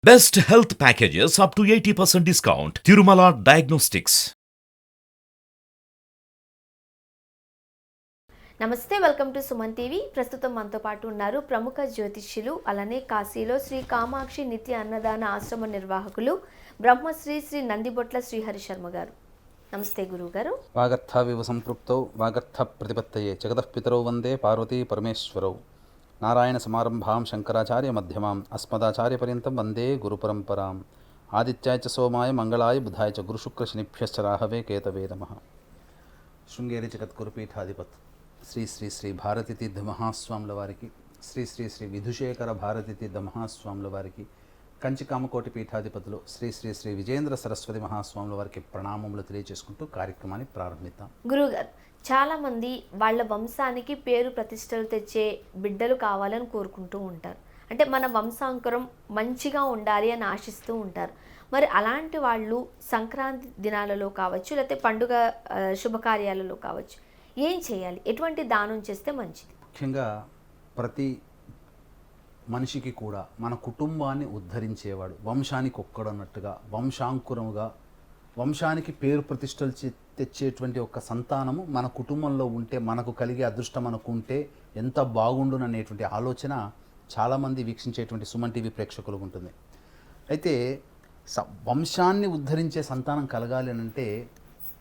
Best health packages up to 80% discount. Tirumala Diagnostics. నమస్తే, welcome to Suman TV. ప్రస్తుతం మనతో పాటు ఉన్నారు ప్రముఖ జ్యోతిష్యులు, అలానే కాశీలో శ్రీ కామాక్షి నిత్య అన్నదాన ఆశ్రమ నిర్వాహకులు బ్రహ్మశ్రీ శ్రీ నందిబొట్ల శ్రీహరి శర్మ గారు. నమస్తే గురువు గారు. వాగర్థావివ సంపృక్తౌ వాగర్థ ప్రతిపత్తయే జగతఃపితరౌ వందే పార్వతీ పరమేశ్వరౌ. నారాయణ సమారంభాం శంకరాచార్య మధ్యమాం అస్మదాచార్య పర్యంతం వందే గురుపరంపరాం. ఆదిత్యాయ చ సోమాయ మంగళాయ బుధాయ చ గురుశుక్రశనిభ్యశ్చ రాహవే కేతవే నమః. శృంగేరి జగద్గురుపీఠాధిపత్ శ్రీ శ్రీ శ్రీ భారతీ తీర్థ మహాస్వాముల వారికి, శ్రీ శ్రీ శ్రీ విధుశేఖర భారతీ తీర్థ మహాస్వాముల వారికి, కంచి కామకోటి పీఠాధిపతులు శ్రీ శ్రీ శ్రీ విజేంద్ర సరస్వతి మహాస్వాముల వారికి ప్రణామములు తెలియజేసుకుంటూ కార్యక్రమాన్ని ప్రారంభిద్దాం. గురువుగారు, చాలామంది వాళ్ళ వంశానికి పేరు ప్రతిష్టలు తెచ్చే బిడ్డలు కావాలని కోరుకుంటూ ఉంటారు. అంటే మన వంశాంకురం మంచిగా ఉండాలి అని ఆశిస్తూ ఉంటారు. మరి అలాంటి వాళ్ళు సంక్రాంతి దినాలలో కావచ్చు, లేకపోతే పండుగ శుభకార్యాలలో కావచ్చు, ఏం చేయాలి? ఎటువంటి దానం చేస్తే మంచిది? ముఖ్యంగా ప్రతి మనిషికి కూడా మన కుటుంబాన్ని ఉద్ధరించేవాడు, వంశానికి ఒక్కడన్నట్టుగా, వంశాంకురముగా, వంశానికి పేరు ప్రతిష్టలు తెచ్చేటువంటి ఒక సంతానము మన కుటుంబంలో ఉంటే, మనకు కలిగే అదృష్టం మనకు ఉంటే ఎంత బాగుండుననేటువంటి ఆలోచన చాలామంది వీక్షించేటువంటి సుమన్ టీవీ ప్రేక్షకులు ఉంటుంది. అయితే వంశాన్ని ఉద్ధరించే సంతానం కలగాలి అని అంటే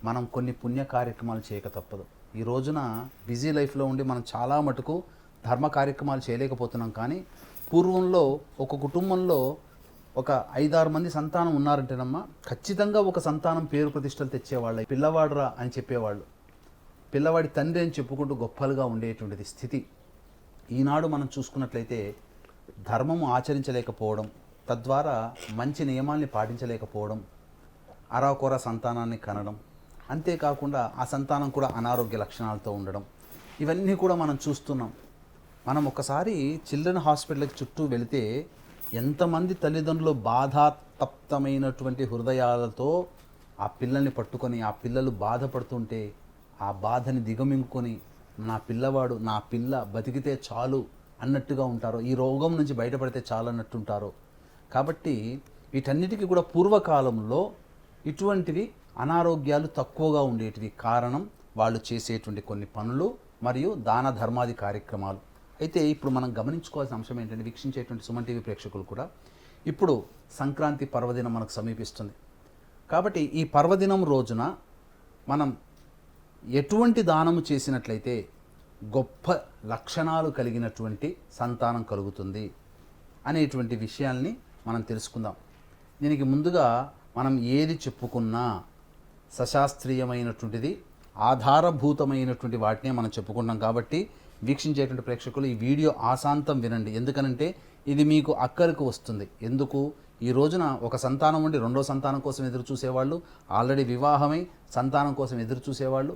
మనం కొన్ని పుణ్య కార్యక్రమాలు చేయక తప్పదు. ఈ రోజున బిజీ లైఫ్లో ఉండి మనం చాలా మటుకు ధర్మ కార్యక్రమాలు చేయలేకపోతున్నాం. కానీ పూర్వంలో ఒక కుటుంబంలో ఒక 5-6 మంది సంతానం ఉన్నారంటేనమ్మా, ఖచ్చితంగా ఒక సంతానం పేరు ప్రతిష్టలు తెచ్చేవాళ్ళు. పిల్లవాడురా అని చెప్పేవాళ్ళు, పిల్లవాడి తండ్రి అని చెప్పుకుంటూ గొప్పలుగా ఉండేటువంటిది స్థితి. ఈనాడు మనం చూసుకున్నట్లయితే ధర్మము ఆచరించలేకపోవడం, తద్వారా మంచి నియమాల్ని పాటించలేకపోవడం, అరాకొర సంతానాన్ని కనడం, అంతేకాకుండా ఆ సంతానం కూడా అనారోగ్య లక్షణాలతో ఉండడం, ఇవన్నీ కూడా మనం చూస్తున్నాం. మనం ఒకసారి చిల్డ్రన్ హాస్పిటల్కి చుట్టూ వెళితే ఎంతమంది తల్లిదండ్రులు బాధాతప్తమైనటువంటి హృదయాలతో ఆ పిల్లల్ని పట్టుకొని, ఆ పిల్లలు బాధపడుతుంటే ఆ బాధని దిగమింగుకొని, నా పిల్లవాడు, నా పిల్ల బతికితే చాలు అన్నట్టుగా ఉంటారో, ఈ రోగం నుంచి బయటపడితే చాలు అన్నట్టుంటారో. కాబట్టి వీటన్నిటికీ కూడా పూర్వకాలంలో ఇటువంటివి అనారోగ్యాలు తక్కువగా ఉండేటివి. కారణం వాళ్ళు చేసేటువంటి కొన్ని పనులు మరియు దాన ధర్మాది కార్యక్రమాలు. అయితే ఇప్పుడు మనం గమనించుకోవాల్సిన అంశం ఏంటంటే, వీక్షించేటువంటి సుమన్ టీవీ ప్రేక్షకులు కూడా, ఇప్పుడు సంక్రాంతి పర్వదినం మనకు సమీపిస్తుంది. కాబట్టి ఈ పర్వదినం రోజున మనం ఎటువంటి దానము చేసినట్లయితే గొప్ప లక్షణాలు కలిగినటువంటి సంతానం కలుగుతుంది అనేటువంటి విషయాల్ని మనం తెలుసుకుందాం. దీనికి ముందుగా మనం ఏది చెప్పుకున్నా సశాస్త్రీయమైనటువంటిది, ఆధారభూతమైనటువంటి వాటినే మనం చెప్పుకుంటాం. కాబట్టి వీక్షించేటువంటి ప్రేక్షకులు ఈ వీడియో ఆశాంతం వినండి. ఎందుకనంటే ఇది మీకు అక్కరకు వస్తుంది. ఎందుకు? ఈ రోజున ఒక సంతానం ఉండి రెండో సంతానం కోసం ఎదురు చూసేవాళ్ళు, ఆల్రెడీ వివాహమై సంతానం కోసం ఎదురు చూసేవాళ్ళు,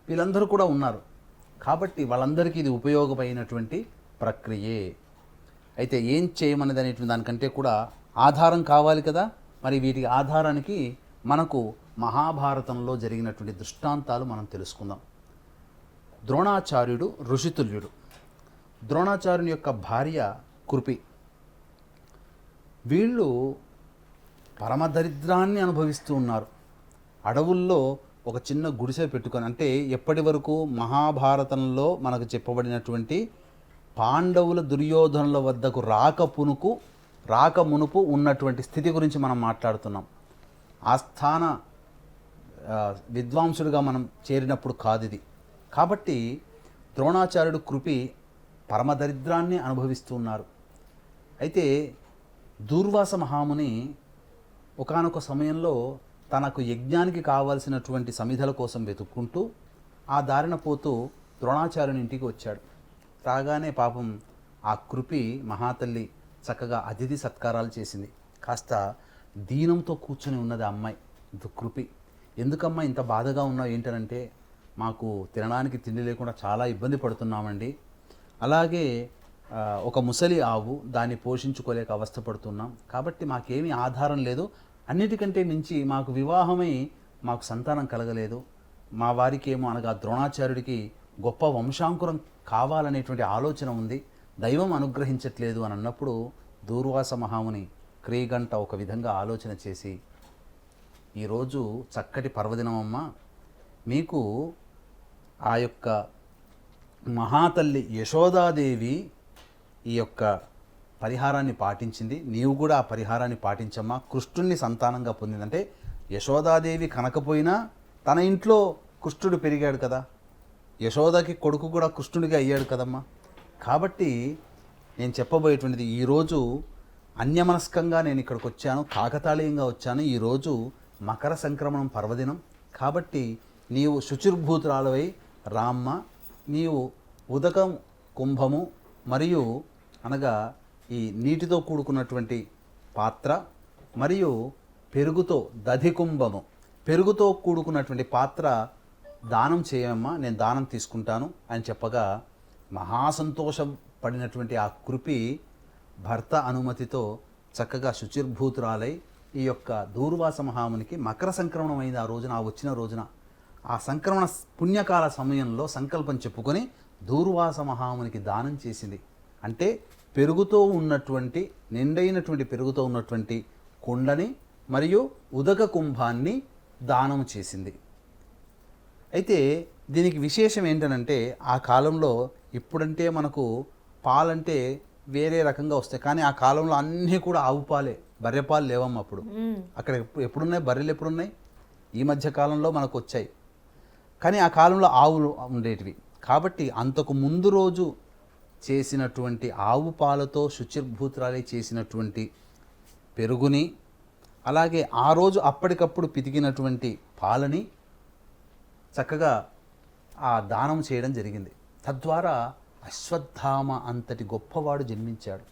వీళ్ళందరూ కూడా ఉన్నారు. కాబట్టి వాళ్ళందరికీ ఇది ఉపయోగమైనటువంటి ప్రక్రియే. అయితే ఏం చేయమన్నది అనేటువంటి దానికంటే కూడా ఆధారం కావాలి కదా. మరి వీటి ఆధారానికి మనకు మహాభారతంలో జరిగినటువంటి దృష్టాంతాలు మనం తెలుసుకుందాం. ద్రోణాచార్యుడు ఋషితుల్యుడు. ద్రోణాచార్యుని యొక్క భార్య కృపి. వీళ్ళు పరమదరిద్రాన్ని అనుభవిస్తూ ఉన్నారు. అడవుల్లో ఒక చిన్న గుడిసె పెట్టుకొని, అంటే ఎప్పటి వరకు మహాభారతంలో మనకు చెప్పబడినటువంటి పాండవుల దుర్యోధనుల వద్దకు రాకమునుపు ఉన్నటువంటి స్థితి గురించి మనం మాట్లాడుతున్నాం. ఆస్థాన విద్వాంసుడిగా మనం చేరినప్పుడు కాదు ఇది. కాబట్టి ద్రోణాచార్యుడు కృపి పరమదరిద్రాన్ని అనుభవిస్తూ ఉన్నారు. అయితే దూర్వాస మహాముని ఒకానొక సమయంలో తనకు యజ్ఞానికి కావాల్సినటువంటి సమిధల కోసం వెతుక్కుంటూ ఆ దారిన పోతూ ద్రోణాచార్యుని ఇంటికి వచ్చాడు. రాగానే పాపం ఆ కృపి మహాతల్లి చక్కగా అతిథి సత్కారాలు చేసింది. కాస్త దీనంతో కూర్చొని ఉన్నది ఆ అమ్మాయి కృపి. ఎందుకమ్మా ఇంత బాధగా ఉన్నావు ఏంటనంటే, మాకు తినడానికి తిండి లేకుండా చాలా ఇబ్బంది పడుతున్నామండి. అలాగే ఒక ముసలి ఆవు, దాన్ని పోషించుకోలేక అవస్థపడుతున్నాం. కాబట్టి మాకేమీ ఆధారం లేదు. అన్నిటికంటే మించి మాకు వివాహమై మాకు సంతానం కలగలేదు. మా వారికి ఏమో, అనగా ద్రోణాచార్యుడికి గొప్ప వంశాంకురం కావాలనేటువంటి ఆలోచన ఉంది, దైవం అనుగ్రహించట్లేదు అని అన్నప్పుడు దూర్వాస మహాముని క్రీగంట ఒక విధంగా ఆలోచన చేసి ఈరోజు చక్కటి పర్వదినం అమ్మ, మీకు ఆ యొక్క మహాతల్లి యశోదాదేవి ఈ యొక్క పరిహారాన్ని పాటించింది. నీవు కూడా ఆ పరిహారాన్ని పాటించమ్మా. కృష్ణుణ్ణి సంతానంగా పొందిందంటే యశోదాదేవి కనకపోయినా తన ఇంట్లో కృష్ణుడు పెరిగాడు కదా, యశోదకి కొడుకు కూడా కృష్ణుడిగా అయ్యాడు కదమ్మా. కాబట్టి నేను చెప్పబోయేటువంటిది, ఈరోజు అన్యమనస్కంగా నేను ఇక్కడికి వచ్చాను, కాకతాళీయంగా వచ్చాను. ఈరోజు మకర సంక్రమణం పర్వదినం కాబట్టి నీవు శుచిర్భూతురాలవై రామ్మ, నీవు ఉదకం కుంభము మరియు అనగా ఈ నీటితో కూడుకున్నటువంటి పాత్ర మరియు పెరుగుతో దధికుంభము, పెరుగుతో కూడుకున్నటువంటి పాత్ర దానం చేయమ్మా, నేను దానం తీసుకుంటాను అని చెప్పగా మహాసంతోషం పడినటువంటి ఆ కృపి భర్త అనుమతితో చక్కగా శుచిర్భూతురాలై ఈ యొక్క దూర్వాస మహామునికి మకర సంక్రమణం అయింది ఆ రోజున, ఆ వచ్చిన రోజున. ఆ సంక్రమణ పుణ్యకాల సమయంలో సంకల్పం చెప్పుకొని దూర్వాస మహామునికి దానం చేసింది. అంటే పెరుగుతో ఉన్నటువంటి నిండైనటువంటి పెరుగుతో ఉన్నటువంటి కుండని మరియు ఉదక కుంభాన్ని దానం చేసింది. అయితే దీనికి విశేషం ఏంటనంటే, ఆ కాలంలో ఇప్పుడంటే మనకు పాలంటే వేరే రకంగా వస్తాయి, కానీ ఆ కాలంలో అన్నీ కూడా ఆవు పాలే, బర్రె పాలు లేవమ్మ. అప్పుడు అక్కడ ఎప్పుడున్నాయి బర్రెలు, ఎప్పుడున్నాయి? ఈ మధ్య కాలంలో మనకు వచ్చాయి, కానీ ఆ కాలంలో ఆవులు ఉండేటివి. కాబట్టి అంతకు ముందు రోజు చేసినటువంటి ఆవు పాలతో శుచిర్భూతురాలే చేసినటువంటి పెరుగుని, అలాగే ఆ రోజు అప్పటికప్పుడు పితికినటువంటి పాలని చక్కగా ఆ దానం చేయడం జరిగింది. తద్వారా అశ్వత్థామ అంతటి గొప్పవాడు జన్మించాడు.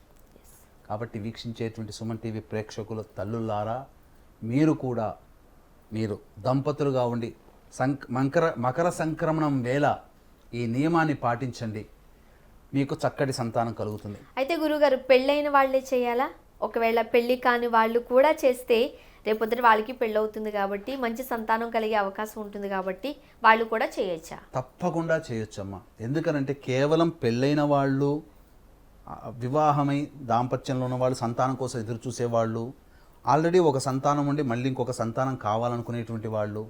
కాబట్టి వీక్షించేటువంటి సుమన్ టీవీ ప్రేక్షకుల తల్లులారా, మీరు కూడా మీరు దంపతులుగా ఉండి మకర సంక్రమణం వేళ ఈ నియమాన్ని పాటించండి, మీకు చక్కటి సంతానం కలుగుతుంది. అయితే గురుగారు, పెళ్ళైన వాళ్ళే చేయాలా? ఒకవేళ పెళ్ళి కాని వాళ్ళు కూడా చేస్తే రేపొద్దున వాళ్ళకి పెళ్ళవుతుంది కాబట్టి మంచి సంతానం కలిగే అవకాశం ఉంటుంది కాబట్టి వాళ్ళు కూడా చేయొచ్చా? తప్పకుండా చేయొచ్చమ్మా. ఎందుకనంటే కేవలం పెళ్ళైన వాళ్ళు, వివాహమై దాంపత్యంలో ఉన్న వాళ్ళు, సంతానం కోసం ఎదురు చూసేవాళ్ళు, ఆల్రెడీ ఒక సంతానం ఉండి మళ్ళీ ఇంకొక సంతానం కావాలనుకునేటువంటి వాళ్ళు,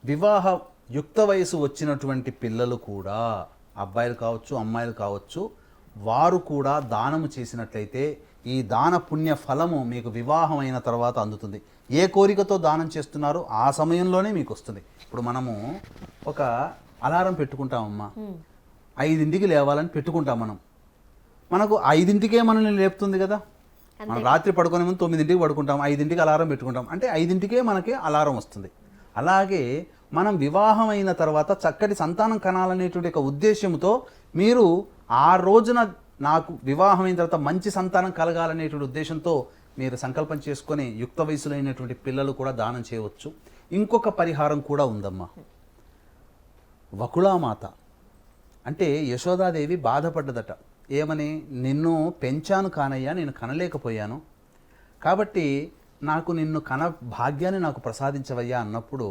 వివాహ యుక్త వయసు వచ్చినటువంటి పిల్లలు కూడా, అబ్బాయిలు కావచ్చు అమ్మాయిలు కావచ్చు, వారు కూడా దానము చేసినట్లయితే ఈ దాన పుణ్య ఫలము మీకు వివాహం అయిన తర్వాత అందుతుంది. ఏ కోరికతో దానం చేస్తున్నారో ఆ సమయంలోనే మీకు వస్తుంది. ఇప్పుడు మనము ఒక అలారం పెట్టుకుంటామమ్మా, 5ంటికి లేవాలని పెట్టుకుంటాం. మనకు 5ంటికే మనల్ని లేపుతుంది కదా. మనం రాత్రి పడుకునే ముందు 9ంటికి పడుకుంటాం, 5ంటికి అలారం పెట్టుకుంటాం, అంటే 5ంటికే మనకి అలారం వస్తుంది. అలాగే మనం వివాహం అయిన తర్వాత చక్కటి సంతానం కనాలనేటువంటి ఒక ఉద్దేశంతో మీరు ఆ రోజున నాకు వివాహం అయిన తర్వాత మంచి సంతానం కలగాలనేటువంటి ఉద్దేశంతో మీరు సంకల్పం చేసుకొని యుక్త వయసులైనటువంటి పిల్లలు కూడా దానం చేయవచ్చు. ఇంకొక పరిహారం కూడా ఉందమ్మా. వకుళామాత అంటే యశోదాదేవి బాధపడ్డదట. ఏమని? నిన్ను పెంచాను కానయ్యా, నేను కనలేకపోయాను, కాబట్టి నాకు నిన్ను కన భాగ్యాన్ని నాకు ప్రసాదించవయ్యా అన్నప్పుడు,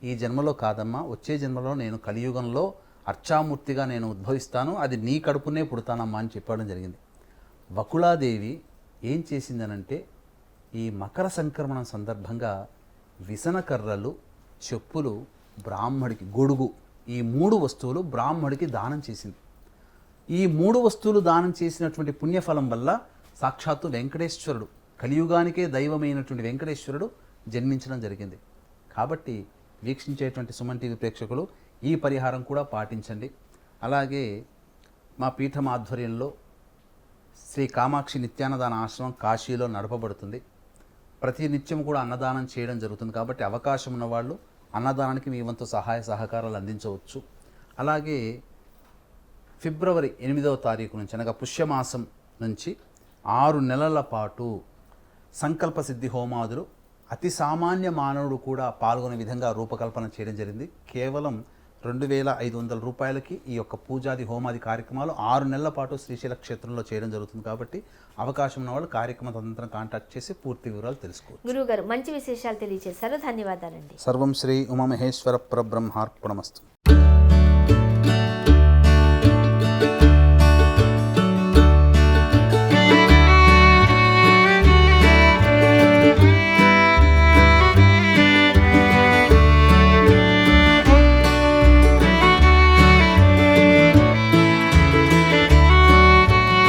ఈ జన్మలో కాదమ్మా, వచ్చే జన్మలో నేను కలియుగంలో అర్చామూర్తిగా నేను ఉద్భవిస్తాను, అది నీ కడుపునే పుడతానమ్మా అని చెప్పడం జరిగింది. వకుళాదేవి ఏం చేసిందనంటే, ఈ మకర సంక్రమణం సందర్భంగా విసనకర్రలు, చెప్పులు, బ్రాహ్మడికి గొడుగు, ఈ 3 వస్తువులు బ్రాహ్మడికి దానం చేసింది. ఈ 3 వస్తువులు దానం చేసినటువంటి పుణ్యఫలం వల్ల సాక్షాత్తు వెంకటేశ్వరుడు, కలియుగానికే దైవమైనటువంటి వెంకటేశ్వరుడు జన్మించడం జరిగింది. కాబట్టి వీక్షించేటువంటి సుమన్ టీవీ ప్రేక్షకులు ఈ పరిహారం కూడా పాటించండి. అలాగే మా పీఠం ఆధ్వర్యంలో శ్రీ కామాక్షి నిత్యాన్నదాన ఆశ్రమం కాశీలో నడపబడుతుంది. ప్రతి నిత్యం కూడా అన్నదానం చేయడం జరుగుతుంది. కాబట్టి అవకాశం ఉన్నవాళ్ళు అన్నదానానికి మీ వంతు సహాయ సహకారాలు అందించవచ్చు. అలాగే ఫిబ్రవరి 8వ తారీఖు నుంచి, అనగా పుష్యమాసం నుంచి 6 నెలల పాటు సంకల్ప సిద్ధి హోమాదులు అతి సామాన్య మానవుడు కూడా పాల్గొనే విధంగా రూపకల్పన చేయడం జరిగింది. కేవలం 2,500 రూపాయలకి ఈ యొక్క పూజాది హోమాది కార్యక్రమాలు 6 నెలల పాటు శ్రీశైల క్షేత్రంలో చేయడం జరుగుతుంది. కాబట్టి అవకాశం ఉన్న వాళ్ళు కార్యక్రమ తదనంతరం కాంటాక్ట్ చేసి పూర్తి వివరాలు తెలుసుకోవచ్చు. గురువు గారు మంచి విశేషాలు తెలియజేశారు, ధన్యవాదాలండి. సర్వం శ్రీ ఉమామహేశ్వర పరబ్రహ్మార్పణమస్తు.